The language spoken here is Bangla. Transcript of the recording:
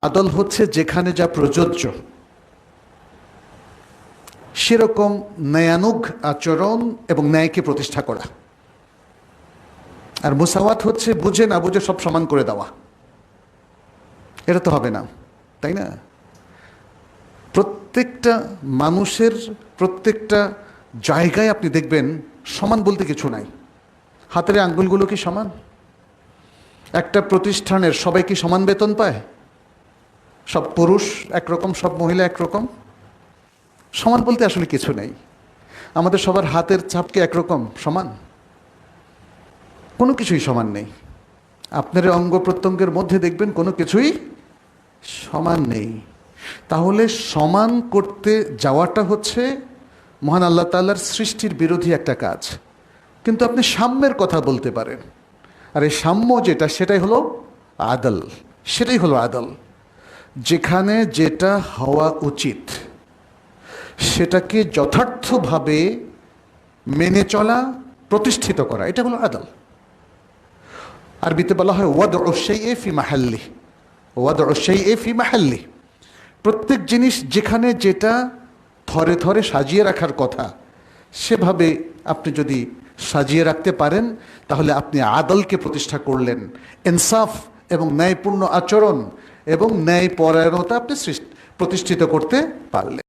আদল হচ্ছে যেখানে যা প্রযোজ্য সেরকম ন্যায়ানুগ আচরণ এবং ন্যায়কে প্রতিষ্ঠা করা। আর মুসাওয়াত হচ্ছে বুঝে না বুঝে সব সমান করে দেওয়া। এটা তো হবে না, তাই না? প্রত্যেকটা মানুষের প্রত্যেকটা জায়গায় আপনি দেখবেন সমান বলতে কিছু নাই। হাতের আঙ্গুলগুলো কি সমান? একটা প্রতিষ্ঠানের সবাই কি সমান বেতন পায়? সব পুরুষ একরকম, সব মহিলা একরকম? সমান বলতে আসলে কিছু নেই। আমাদের সবার হাতের ছাপ কি একরকম সমান? কোনো কিছুই সমান নেই। আপনার অঙ্গ প্রত্যঙ্গের মধ্যে দেখবেন কোনো কিছুই সমান নেই। তাহলে সমান করতে যাওয়াটা হচ্ছে মহান আল্লাহ তাআলার সৃষ্টির বিরোধী একটা কাজ। কিন্তু আপনি সাম্যের কথা বলতে পারেন। আর এই সাম্য যেটা, সেটাই হলো আদল। সেটাই হলো আদল। যেখানে যেটা হওয়া উচিত সেটাকে যথার্থভাবে মেনে চলা, প্রতিষ্ঠিত করা, এটা হলো আদল। আরবিতে বলা হয় ওয়াদউ শাইই ফি মাহাল্লি, ওয়াদউ শাইই ফি মাহাল্লি। প্রত্যেক জিনিস যেখানে যেটা থরে থরে সাজিয়ে রাখার কথা সেভাবে আপনি যদি সাজিয়ে রাখতে পারেন তাহলে আপনি আদলকে প্রতিষ্ঠা করলেন। ইনসাফ এবং ন্যায়পূর্ণ আচরণ এবং ন্যায়পরায়ণতা আপনি প্রতিষ্ঠিত করতে পারলেন।